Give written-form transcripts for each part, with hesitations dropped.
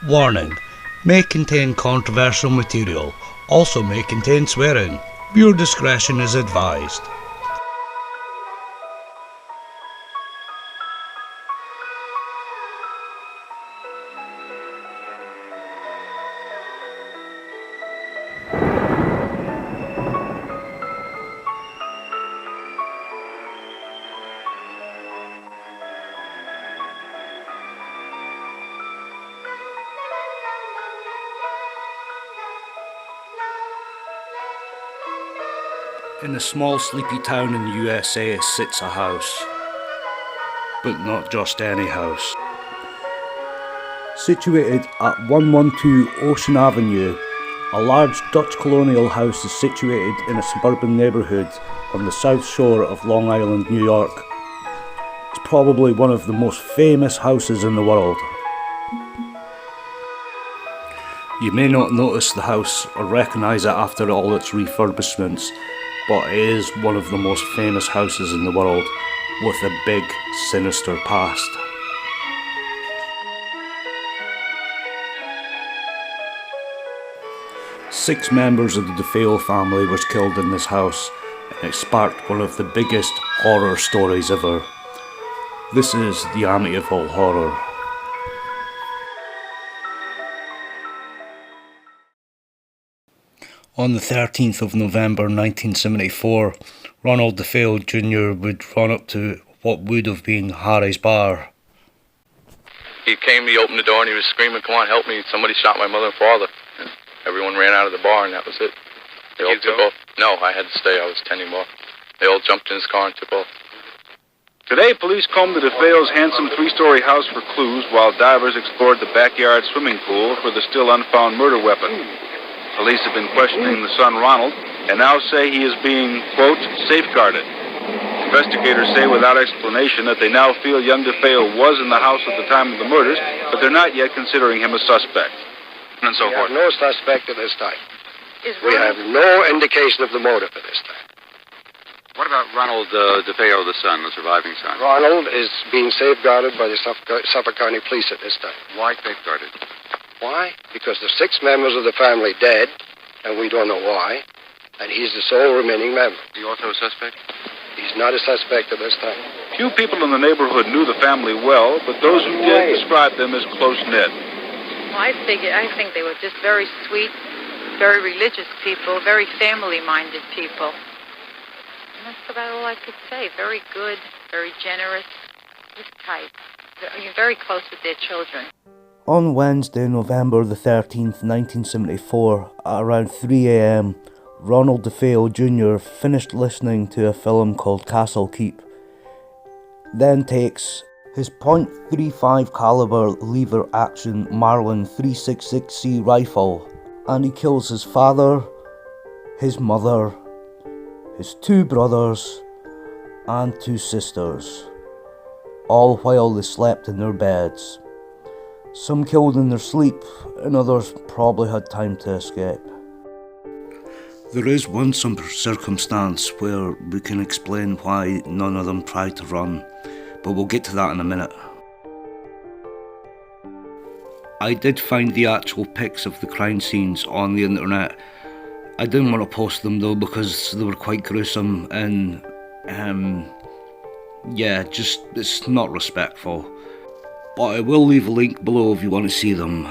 Warning: may contain controversial material, also may contain swearing. Viewer discretion is advised. In a small sleepy town in the USA sits a house. But not just any house. Situated at 112 Ocean Avenue, a large Dutch colonial house is situated in a suburban neighbourhood on the south shore of Long Island, New York. It's probably one of the most famous houses in the world. You may not notice the house or recognise it after all its refurbishments, but it is one of the most famous houses in the world, with a big, sinister past. Six members of the DeFeo family were killed in this house, and it sparked one of the biggest horror stories ever. This is the Amityville Horror. On the 13th of November 1974, Ronald DeFeo Jr. would run up to what would have been Harry's bar. He opened the door and he was screaming, "Come on, help me, somebody shot my mother and father." And everyone ran out of the bar and that was it. They all took off. No, I had to stay, I was tending bar. They all jumped in his car and took off. Today, police combed the DeFeo's handsome three-story house for clues while divers explored the backyard swimming pool for the still unfound murder weapon. Police have been questioning the son, Ronald, and now say he is being, quote, safeguarded. Investigators say without explanation that they now feel young DeFeo was in the house at the time of the murders, but they're not yet considering him a suspect. And so forth. We have no suspect at this time. We have no indication of the motive at this time. What about Ronald DeFeo, the son, the surviving son? Ronald is being safeguarded by the Suffolk County Police at this time. Why safeguarded? Why? Because there's 6 members of the family dead, and we don't know why, and he's the sole remaining member. Is he also a suspect? He's not a suspect at this time. Few people in the neighborhood knew the family well, but those who did described them as close-knit. Well, I think they were just very sweet, very religious people, very family-minded people. And that's about all I could say. Very good, very generous, just tight. Very close with their children. On Wednesday, November the 13th, 1974, at around 3 a.m, Ronald DeFeo Jr. finished listening to a film called Castle Keep. Then takes his .35 caliber lever action Marlin 366C rifle and he kills his father, his mother, his 2 brothers and 2 sisters, all while they slept in their beds. Some killed in their sleep, and others probably had time to escape. There is one circumstance where we can explain why none of them tried to run, but we'll get to that in a minute. I did find the actual pics of the crime scenes on the internet. I didn't want to post them though because they were quite gruesome and it's not respectful. But I will leave a link below if you want to see them.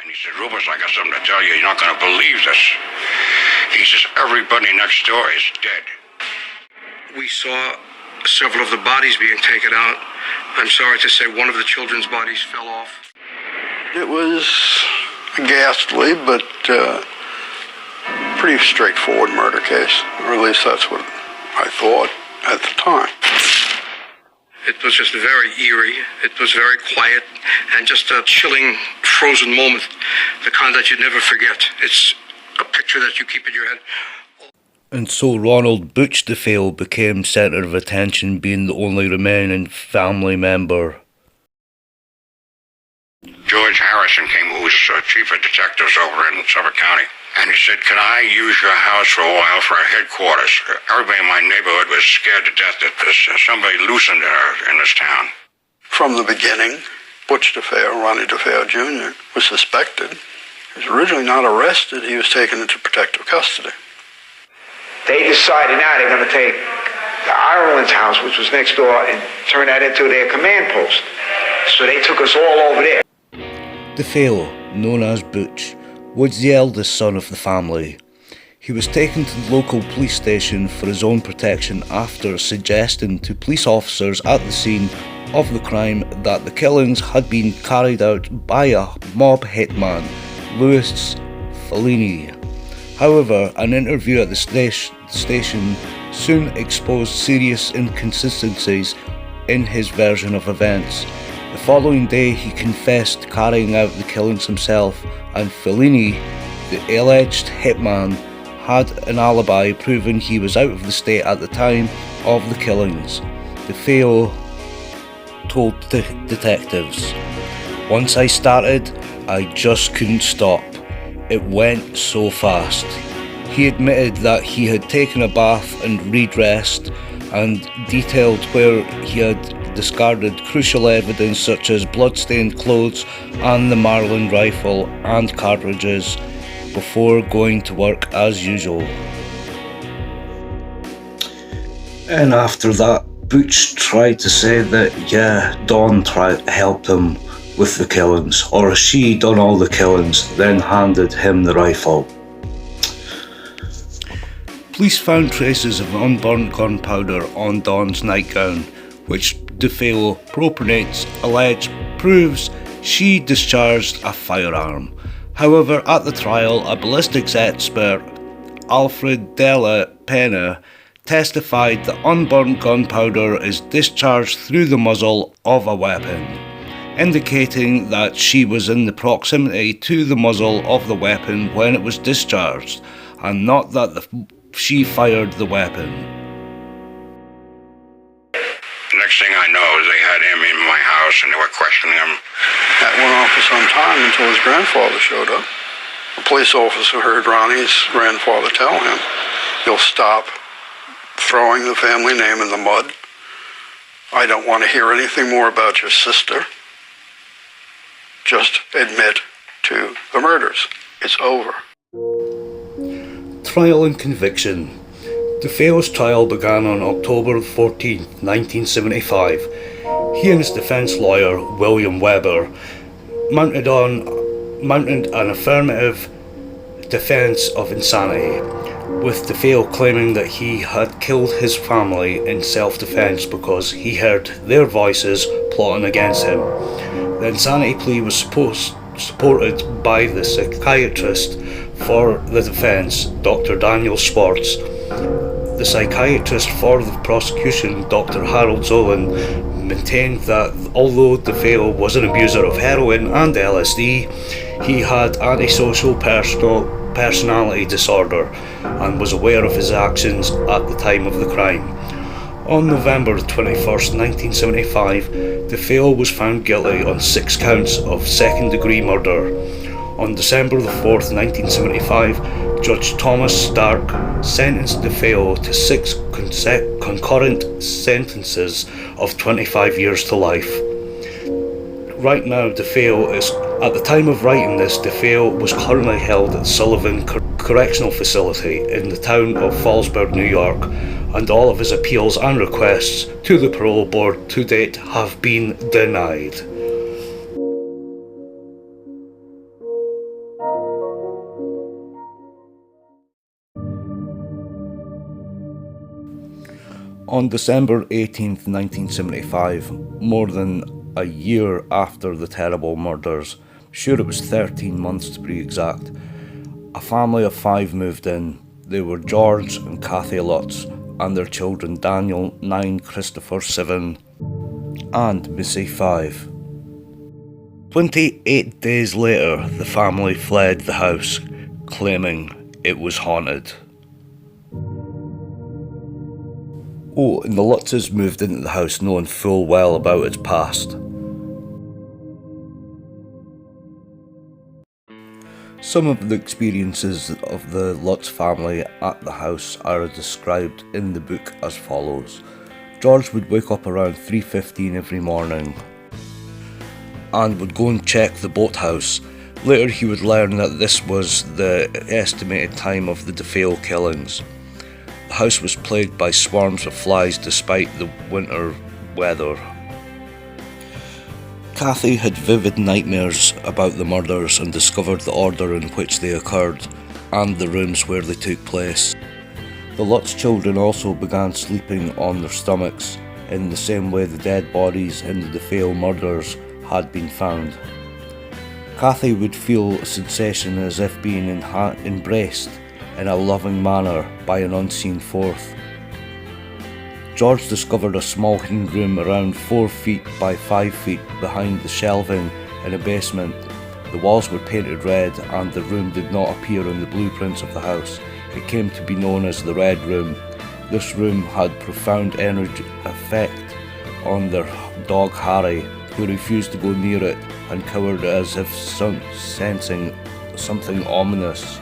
And he said, "Rufus, I got something to tell you. You're not going to believe this." He says, "Everybody next door is dead." We saw several of the bodies being taken out. I'm sorry to say one of the children's bodies fell off. It was ghastly, but pretty straightforward murder case, or at least that's what I thought at the time. It was just very eerie. It was very quiet and just a chilling, frozen moment, the kind that you'd never forget. It's a picture that you keep in your head. And so Ronald Butch DeFeo became centre of attention, being the only remaining family member. George Harrison came, who was chief of detectives over in Suffolk County, and he said, "Can I use your house for a while for our headquarters? Everybody in my neighborhood was scared to death that there's somebody loosened in this town." From the beginning, Butch DeFeo, Ronnie DeFeo Jr., was suspected. He was originally not arrested. He was taken into protective custody. They decided now they're going to take the Ireland's house, which was next door, and turn that into their command post. So they took us all over there. DeFeo, known as Butch, was the eldest son of the family. He was taken to the local police station for his own protection after suggesting to police officers at the scene of the crime that the killings had been carried out by a mob hitman, Louis Fellini. However, an interview at the station soon exposed serious inconsistencies in his version of events. The following day, he confessed to carrying out the killings himself, and Fellini, the alleged hitman, had an alibi proving he was out of the state at the time of the killings. DeFeo told the detectives, "Once I started, I just couldn't stop. It went so fast." He admitted that he had taken a bath and redressed, and detailed where he had discarded crucial evidence such as blood-stained clothes and the Marlin rifle and cartridges before going to work as usual. And after that, Butch tried to say that, Dawn helped him with the killings, or she done all the killings, then handed him the rifle. Police found traces of unburnt gunpowder on Dawn's nightgown, which DeFeo propinates allege proves she discharged a firearm. However, at the trial, a ballistics expert, Alfred Della Pena, testified that unburnt gunpowder is discharged through the muzzle of a weapon, indicating that she was in the proximity to the muzzle of the weapon when it was discharged, and not that she fired the weapon. Next thing I know is they had him in my house and they were questioning him. That went on for some time until his grandfather showed up. A police officer heard Ronnie's grandfather tell him, "You'll stop throwing the family name in the mud. I don't want to hear anything more about your sister. Just admit to the murders. It's over." Trial and conviction. DeFeo's trial began on October 14th, 1975. He and his defence lawyer, William Weber, mounted an affirmative defence of insanity, with DeFeo claiming that he had killed his family in self-defence because he heard their voices plotting against him. The insanity plea was supported by the psychiatrist for the defence, Dr. Daniel Swartz. The psychiatrist for the prosecution, Dr. Harold Zolan, maintained that although DeFeo was an abuser of heroin and LSD, he had antisocial personality disorder and was aware of his actions at the time of the crime. On November 21st, 1975, DeFeo was found guilty on 6 counts of second-degree murder. On December 4th, 1975, Judge Thomas Stark sentenced DeFeo to 6 concurrent sentences of 25 years to life. Right now, DeFeo is, at the time of writing this, DeFeo was currently held at Sullivan Correctional Facility in the town of Fallsburg, New York, and all of his appeals and requests to the parole board to date have been denied. On December 18th, 1975, more than a year after the terrible murders, Sure, it was 13 months to be exact. A family of 5 moved in. They were George and Kathy Lutz, and their children Daniel, 9, Christopher, 7, and Missy, 5. 28 days later, the family fled the house, claiming it was haunted. Oh, and the Lutzes moved into the house knowing full well about its past. Some of the experiences of the Lutz family at the house are described in the book as follows. George would wake up around 3:15 every morning and would go and check the boathouse. Later he would learn that this was the estimated time of the DeFeo killings. The house was plagued by swarms of flies despite the winter weather. Kathy had vivid nightmares about the murders and discovered the order in which they occurred and the rooms where they took place. The Lutz children also began sleeping on their stomachs in the same way the dead bodies in the DeFeo murders had been found. Kathy would feel a sensation as if being embraced in a loving manner by an unseen force. George discovered a small hidden room around 4 feet by 5 feet behind the shelving in a basement. The walls were painted red and the room did not appear in the blueprints of the house. It came to be known as the Red Room. This room had profound energy effect on their dog Harry, who refused to go near it and cowered as if sensing something ominous.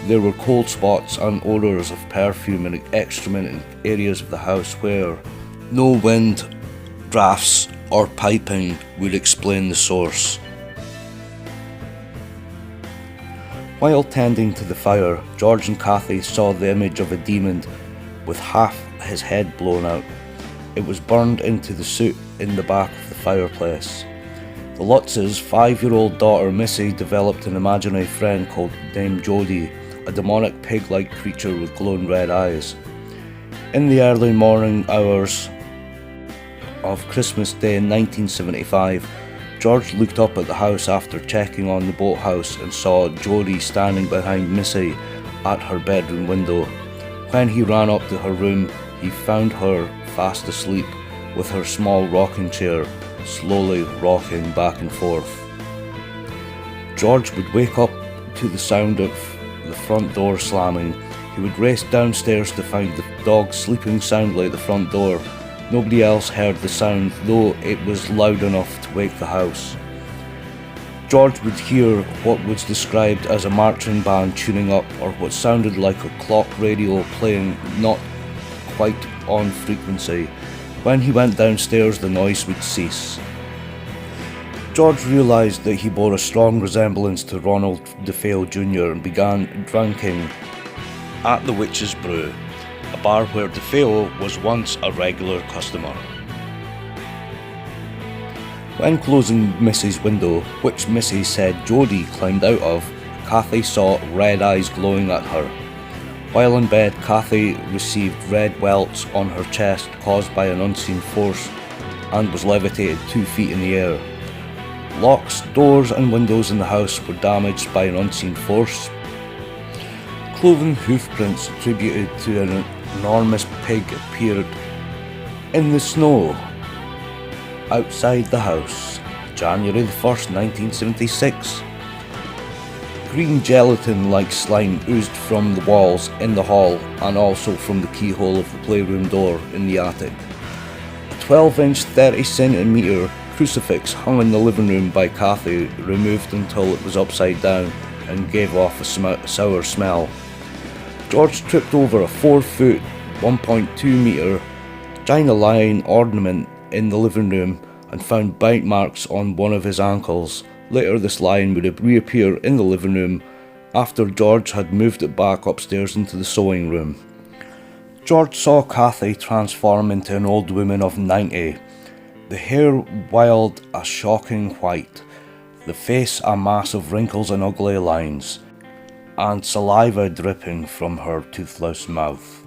There were cold spots and odours of perfume and excrement in areas of the house where no wind, drafts or piping would explain the source. While tending to the fire, George and Kathy saw the image of a demon with half his head blown out. It was burned into the soot in the back of the fireplace. The Lutz's 5-year-old daughter Missy developed an imaginary friend named Jody, a demonic pig-like creature with glowing red eyes. In the early morning hours of Christmas Day in 1975, George looked up at the house after checking on the boathouse and saw Jody standing behind Missy at her bedroom window. When he ran up to her room, he found her fast asleep with her small rocking chair slowly rocking back and forth. George would wake up to the sound of the front door slamming. He would race downstairs to find the dog sleeping soundly at the front door. Nobody else heard the sound, though it was loud enough to wake the house. George would hear what was described as a marching band tuning up, or what sounded like a clock radio playing not quite on frequency. When he went downstairs, the noise would cease. George realised that he bore a strong resemblance to Ronald DeFeo Jr. and began drinking at the Witch's Brew, a bar where DeFeo was once a regular customer. When closing Missy's window, which Missy said Jody climbed out of, Kathy saw red eyes glowing at her. While in bed, Kathy received red welts on her chest caused by an unseen force and was levitated 2 feet in the air. Locks, doors and windows in the house were damaged by an unseen force. Cloven hoofprints attributed to an enormous pig appeared in the snow outside the house, January the 1st, 1976. Green gelatin-like slime oozed from the walls in the hall and also from the keyhole of the playroom door in the attic. A 12-inch 30-centimetre crucifix hung in the living room by Kathy, removed until it was upside down and gave off a sour smell. George tripped over a 4-foot, 1.2 metre China lion ornament in the living room and found bite marks on one of his ankles. Later this lion would reappear in the living room after George had moved it back upstairs into the sewing room. George saw Kathy transform into an old woman of 90, the hair wild a shocking white, the face a mass of wrinkles and ugly lines, and saliva dripping from her toothless mouth.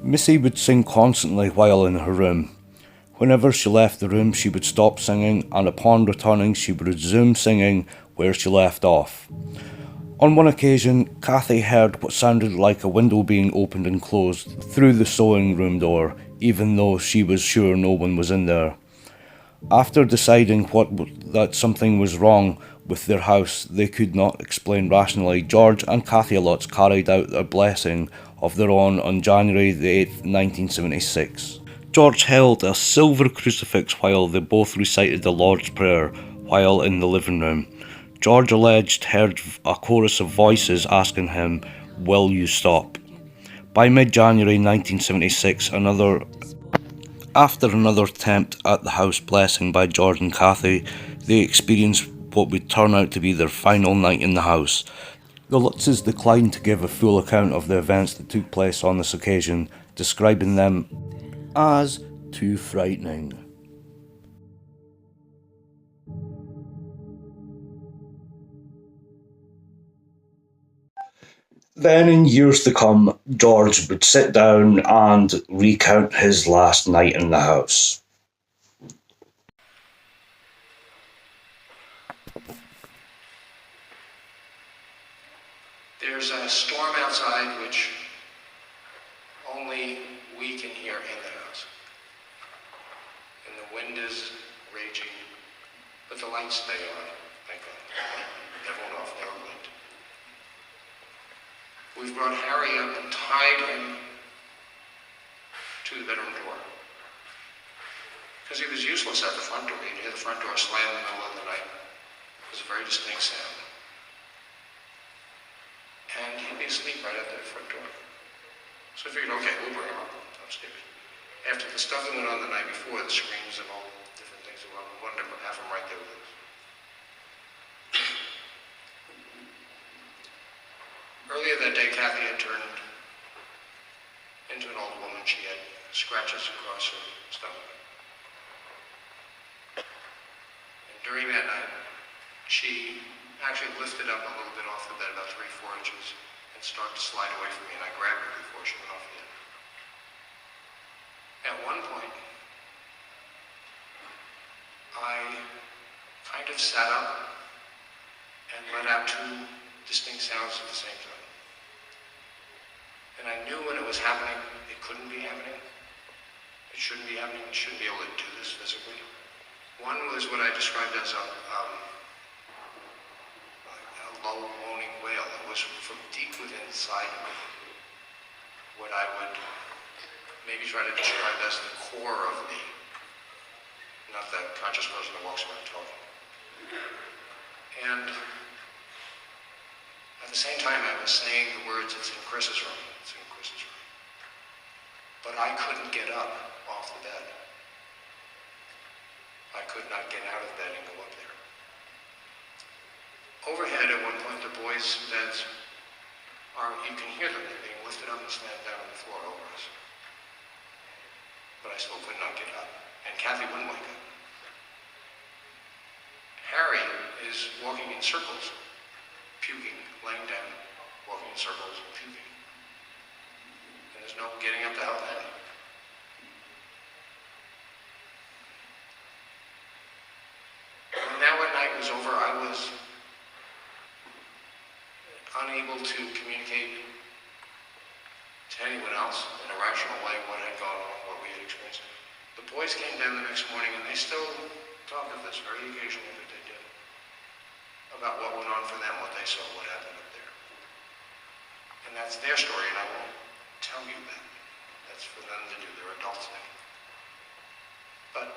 Missy would sing constantly while in her room. Whenever she left the room, she would stop singing, and upon returning, she would resume singing where she left off. On one occasion, Kathy heard what sounded like a window being opened and closed through the sewing room door, even though she was sure no one was in there. After deciding that something was wrong with their house they could not explain rationally, George and Kathy Lutz carried out a blessing of their own on January the 8th, 1976. George held a silver crucifix while they both recited the Lord's Prayer while in the living room. George alleged heard a chorus of voices asking him, "Will you stop?" By mid-January 1976, after another attempt at the house blessing by George and Kathy, they experienced what would turn out to be their final night in the house. The Lutzes declined to give a full account of the events that took place on this occasion, describing them as too frightening. Then in years to come, George would sit down and recount his last night in the house. There's a storm outside which only we can hear in the house. And the wind is raging, but the lights stay on, thank God. Never went off, never blinked. We've brought Harry up and tied him to the bedroom door. Because he was useless at the front door. You'd hear the front door slam in the middle of the night. It was a very distinct sound. And he'd be asleep right at the front door. So I figured, okay, we'll bring him up upstairs. After the stuff that went on the night before, the screams and all different things, we wanted to have him right there with us. Earlier that day, Kathy had turned into an old woman. She had scratches across her stomach. And during that night, she actually lifted up a little bit off the bed, about 3-4 inches, and started to slide away from me, and I grabbed her before she went off the bed. At one point, I kind of sat up and let out 2 distinct sounds at the same time. And I knew when it was happening, it couldn't be happening. It shouldn't be happening. It shouldn't be able to do this physically. One was what I described as a low moaning wail. It was from deep within inside of me. What I would maybe try to describe as the core of me. Not the conscious person that walks around talking. And at the same time, I was saying the words, "It's in Chris's room, it's in Chris's room." But I couldn't get up off the bed. I could not get out of bed and go up there. Overhead, at one point, the boys' beds you can hear them. They're being lifted up and slammed down on the floor over us. But I still could not get up. And Kathy wouldn't wake up. Harry is walking in circles, puking, laying down, walking in circles, puking. And there's no getting up to help him. When that one night was over, I was unable to communicate to anyone else in a rational way what had gone on, what we had experienced. The boys came down the next morning and they still talk of this very occasionally that they did, about what went on for them, what they saw, what happened up there. And that's their story, and I won't tell you that. That's for them to do. They're adults now. But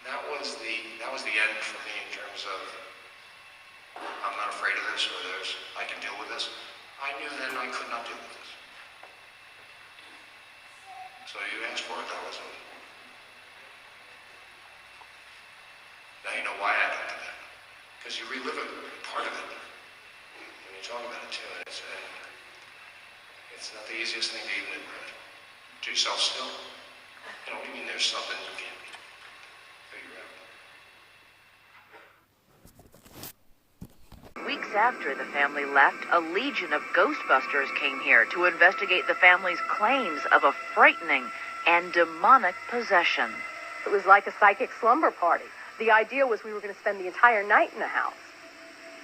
that was the end for me in terms of I'm not afraid of this, or I can deal with this. I knew then I could not deal with this. So you asked for it, that was it. Now you know why I don't do that. Because you relive a part of it when you talk about it too. And it's not the easiest thing to even admit to yourself still. You know, what do you mean there's something you can't figure out? Weeks weeks after the family left, a legion of Ghostbusters came here to investigate the family's claims of a frightening and demonic possession. It was like a psychic slumber party. The idea was we were going to spend the entire night in the house.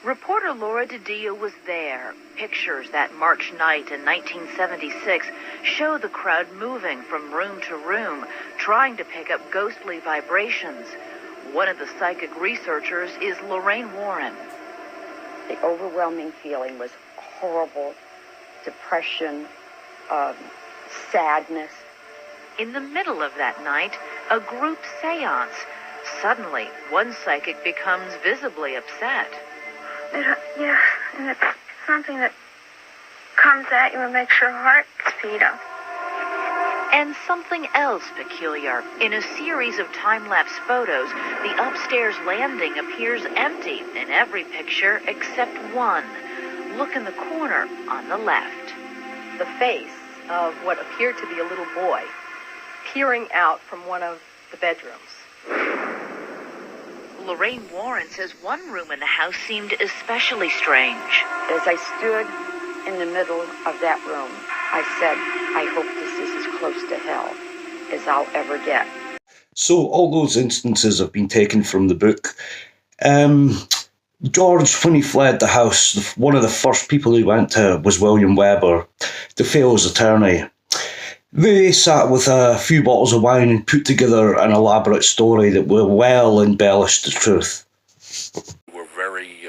Reporter Laura DiDio was there. Pictures that March night in 1976 show the crowd moving from room to room, trying to pick up ghostly vibrations. One of the psychic researchers is Lorraine Warren. The overwhelming feeling was horrible, depression, sadness. In the middle of that night, a group seance. Suddenly, one psychic becomes visibly upset. Yeah, and it's something that comes at you and makes your heart speed up. And something else peculiar. In a series of time-lapse photos, the upstairs landing appears empty in every picture except one. Look in the corner on the left. The face of what appeared to be a little boy peering out from one of the bedrooms. Lorraine Warren says one room in the house seemed especially strange. As I stood in the middle of that room, I said, I hope this is as close to hell as I'll ever get. So all those instances have been taken from the book. George, when he fled the house, one of the first people he went to was William Webber, DeFeo's attorney. They sat with a few bottles of wine and put together an elaborate story that will well embellish the truth. Were very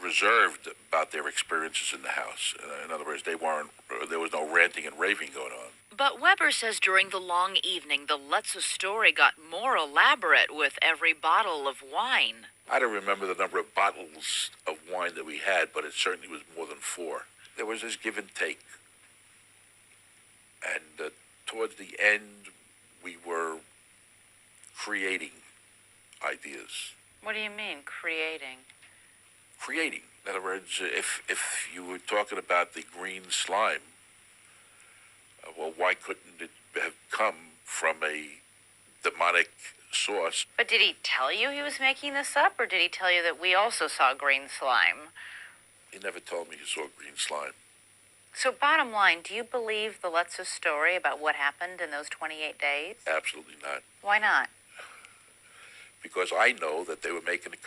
reserved about their experiences in the house. In other words, there was no ranting and raving going on. But Weber says during the long evening, the Lutzer story got more elaborate with every bottle of wine. I don't remember the number of bottles of wine that we had, but it certainly was more than 4. There was this give and take. And towards the end, we were creating ideas. What do you mean, creating? Creating. In other words, if you were talking about the green slime, well, why couldn't it have come from a demonic source? But did he tell you he was making this up, or did he tell you that we also saw green slime? He never told me he saw green slime. So bottom line, do you believe the Lutzer story about what happened in those 28 days? Absolutely not. Why not? Because I know that they were making a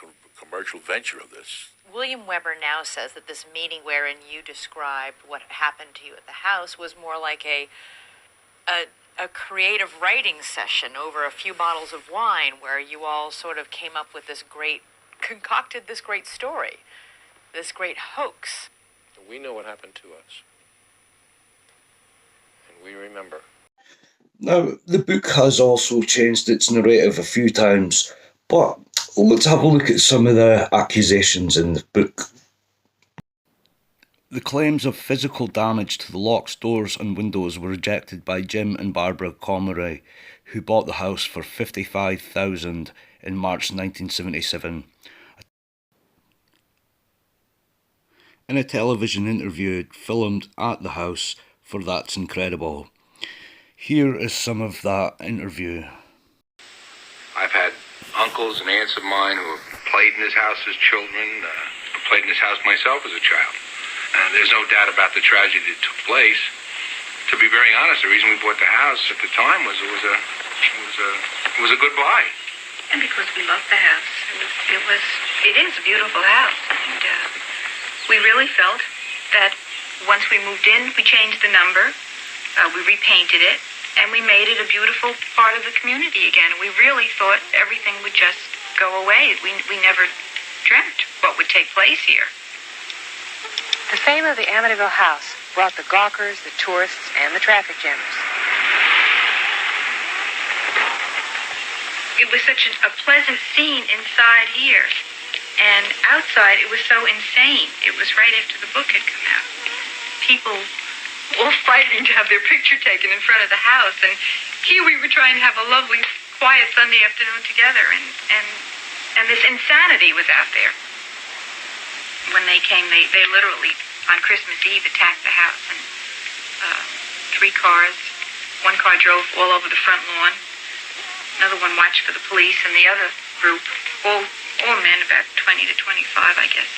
commercial venture of this. William Weber now says that this meeting wherein you described what happened to you at the house was more like a creative writing session over a few bottles of wine where you all sort of came up with concocted this great story, this great hoax. We know what happened to us. And we remember. Now, the book has also changed its narrative a few times, but let's have a look at some of the accusations in the book. The claims of physical damage to the locks, doors and windows were rejected by Jim and Barbara Comeray, who bought the house for $55,000 in March 1977. In a television interview filmed at the house for That's Incredible. Here is some of that interview. I've had uncles and aunts of mine who have played in this house as children. I played in this house myself as a child. And there's no doubt about the tragedy that took place. To be very honest, the reason we bought the house at the time was it was a good buy. And because we loved the house. It is a beautiful house. And we really felt that once we moved in, we changed the number, we repainted it, and we made it a beautiful part of the community again. We really thought everything would just go away. We never dreamt what would take place here. The fame of the Amityville house brought the gawkers, the tourists, and the traffic jammers. It was such a pleasant scene inside here. And outside, it was so insane. It was right after the book had come out. People all fighting to have their picture taken in front of the house. And here we were trying to have a lovely, quiet Sunday afternoon together. And this insanity was out there. When they came, they literally, on Christmas Eve, attacked the house. And 3 cars. 1 car drove all over the front lawn. Another one watched for the police. And the other group, all men, about 20 to 25, I guess,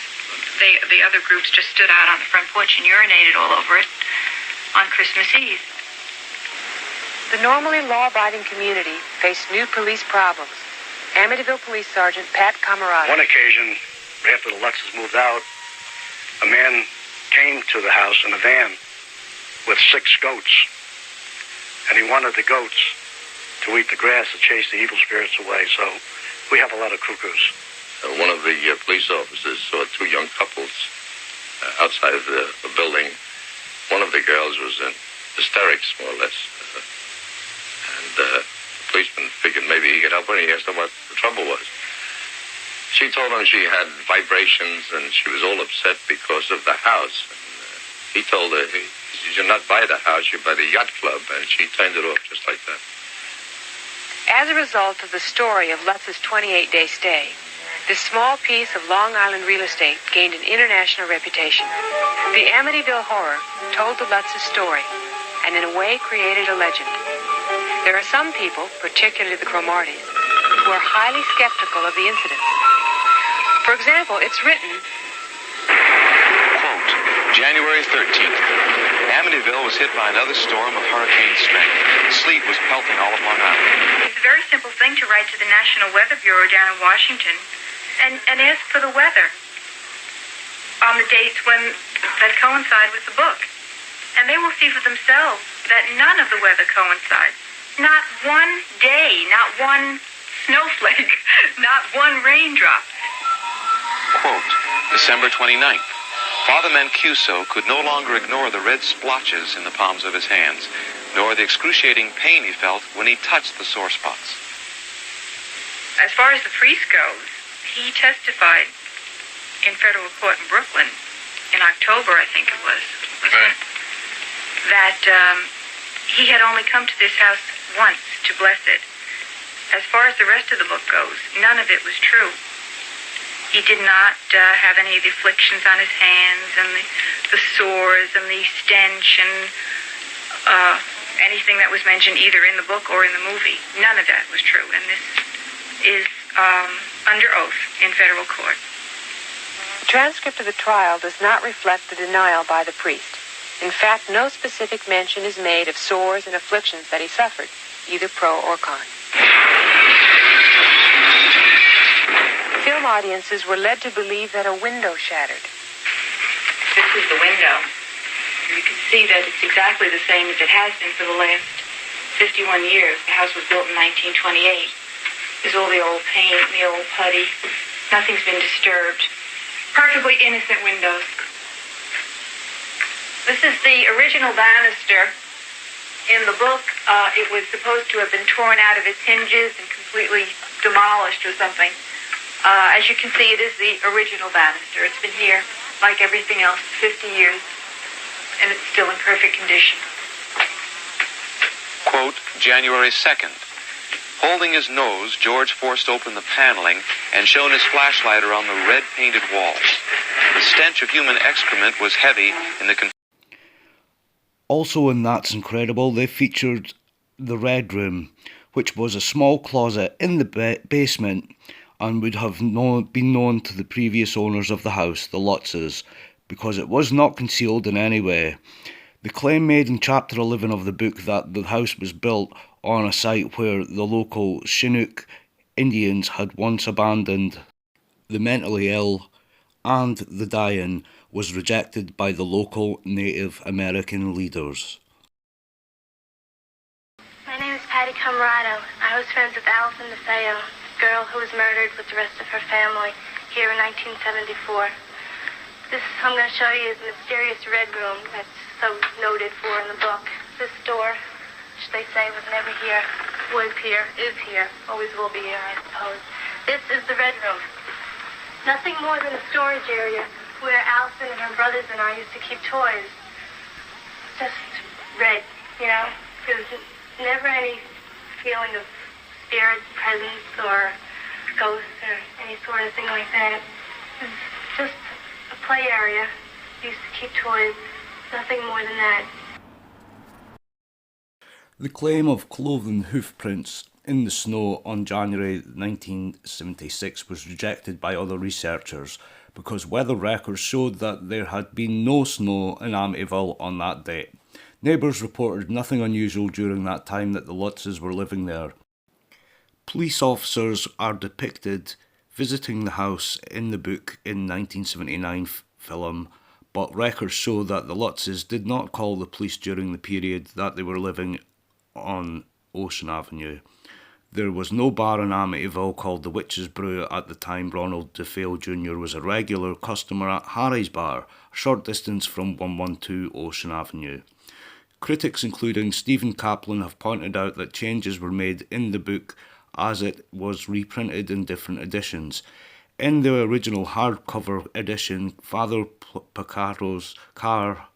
the other groups just stood out on the front porch and urinated all over it on Christmas Eve. The normally law-abiding community faced new police problems. Amityville Police Sergeant Pat Camarada. One occasion, after the Lutzes moved out, a man came to the house in a van with 6 goats, and he wanted the goats to eat the grass to chase the evil spirits away, so we have a lot of cuckoos. One of the police officers saw 2 young couples outside of the building. One of the girls was in hysterics, more or less. The policeman figured maybe he could help her, and he asked her what the trouble was. She told him she had vibrations, and she was all upset because of the house. And, he told her, you should not buy the house, you buy the yacht club, and she turned it off just like that. As a result of the story of Lutz's 28-day stay, this small piece of Long Island real estate gained an international reputation. The Amityville Horror told the Lutz's story, and in a way created a legend. There are some people, particularly the Cromarties, who are highly skeptical of the incident. For example, it's written, quote, January 13th. Amityville was hit by another storm of hurricane strength. Sleet was pelting all of Long Island. It's a very simple thing to write to the National Weather Bureau down in Washington and ask for the weather on the dates that coincide with the book. And they will see for themselves that none of the weather coincides. Not one day, not one snowflake, not one raindrop. Quote, December 29th. Father Mancuso could no longer ignore the red splotches in the palms of his hands, nor the excruciating pain he felt when he touched the sore spots. As far as the priest goes, he testified in federal court in Brooklyn in October, I think it was, that he had only come to this house once to bless it. As far as the rest of the book goes, none of it was true. He did not have any of the afflictions on his hands and the sores and the stench and anything that was mentioned either in the book or in the movie. None of that was true, and this is under oath in federal court. The transcript of the trial does not reflect the denial by the priest. In fact, no specific mention is made of sores and afflictions that he suffered, either pro or con. Film audiences were led to believe that a window shattered. This is the window. You can see that it's exactly the same as it has been for the last 51 years. The house was built in 1928. There's all the old paint, the old putty. Nothing's been disturbed. Perfectly innocent windows. This is the original banister. In the book, it was supposed to have been torn out of its hinges and completely demolished or something. As you can see, it is the original banister. It's been here, like everything else, 50 years, and it's still in perfect condition. Quote, January 2nd. Holding his nose, George forced open the paneling and shone his flashlight around the red-painted walls. The stench of human excrement was heavy in the... Also in That's Incredible, they featured the Red Room, which was a small closet in the basement and would have been known to the previous owners of the house, the Lutzes, because it was not concealed in any way. The claim made in Chapter 11 of the book that the house was built on a site where the local Chinook Indians had once abandoned the mentally ill and the dying was rejected by the local Native American leaders. My name is Patty Camarado. I was friends with Allison DeFeo, the girl who was murdered with the rest of her family here in 1974. This I'm going to show you is the mysterious red room that's so noted for in the book. This door, which they say was never here, was here, is here, always will be here, I suppose. This is the red room. Nothing more than a storage area where Allison and her brothers and I used to keep toys. Just red, you know? There's never any feeling of spirit presence or ghosts or any sort of thing like that. It's just a play area. Used to keep toys. Nothing more than that. The claim of cloven hoof prints in the snow on January 1976 was rejected by other researchers because weather records showed that there had been no snow in Amityville on that date. Neighbours reported nothing unusual during that time that the Lutzes were living there. Police officers are depicted visiting the house in the book in 1979 film, but records show that the Lutzes did not call the police during the period that they were living on Ocean Avenue. There was no bar in Amityville called the Witch's Brew at the time Ronald DeFeo Jr. was a regular customer at Harry's Bar, a short distance from 112 Ocean Avenue. Critics including Stephen Kaplan have pointed out that changes were made in the book as it was reprinted in different editions. In the original hardcover edition, Father Picato's car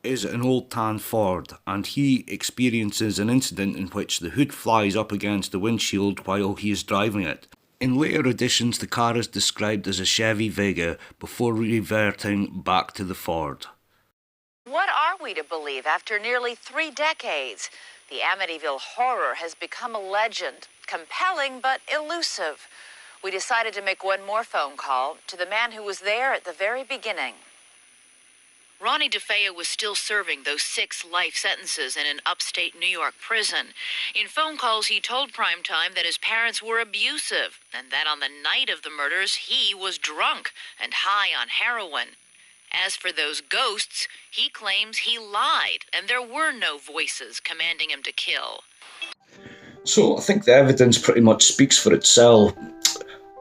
is an old tan Ford, and he experiences an incident in which the hood flies up against the windshield while he is driving it. In later editions, the car is described as a Chevy Vega before reverting back to the Ford. What are we to believe after nearly 3 decades? The Amityville Horror has become a legend, compelling but elusive. We decided to make one more phone call to the man who was there at the very beginning. Ronnie DeFeo was still serving those 6 life sentences in an upstate New York prison. In phone calls, he told Primetime that his parents were abusive and that on the night of the murders, he was drunk and high on heroin. As for those ghosts, he claims he lied and there were no voices commanding him to kill. So I think the evidence pretty much speaks for itself.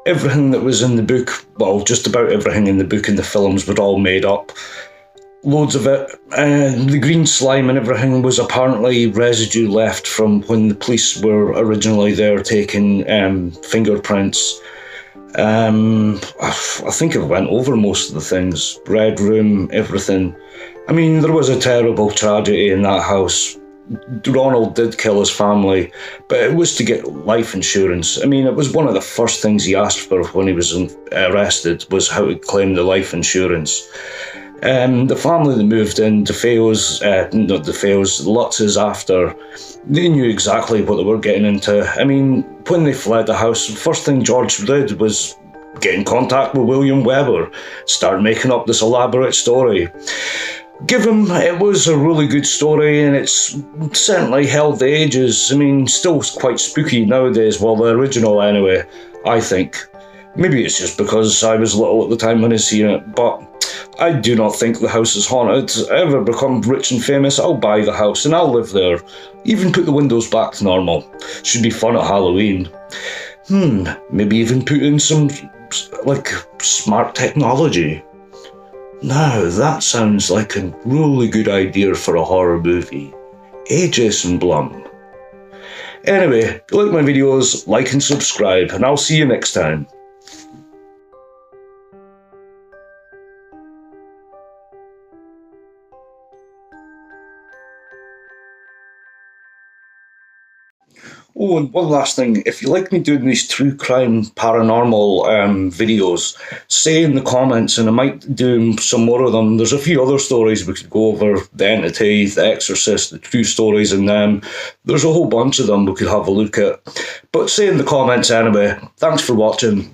Everything that was in the book, well, just about everything in the book and the films were all made up. Loads of it. The green slime and everything was apparently residue left from when the police were originally there taking fingerprints. I think I went over most of the things. Red room, everything. I mean, there was a terrible tragedy in that house. Ronald did kill his family, but it was to get life insurance. I mean, it was one of the first things he asked for when he was arrested, was how to claim the life insurance. The family that moved in, Lutzes after, they knew exactly what they were getting into. I mean, when they fled the house, the first thing George did was get in contact with William Weber, start making up this elaborate story. Give him, it was a really good story and it's certainly held the ages. I mean, still quite spooky nowadays, well, the original anyway, I think. Maybe it's just because I was little at the time when I seen it, but I do not think the house is haunted. If I ever become rich and famous, I'll buy the house and I'll live there. Even put the windows back to normal. Should be fun at Halloween. Maybe even put in some, smart technology. Now, that sounds like a really good idea for a horror movie. Jason Blum? Anyway, if you like my videos, like and subscribe, and I'll see you next time. Oh, and one last thing, if you like me doing these true crime paranormal videos, say in the comments and I might do some more of them. There's a few other stories we could go over, The Entity, The Exorcist, the true stories in them. There's a whole bunch of them we could have a look at. But say in the comments anyway. Thanks for watching.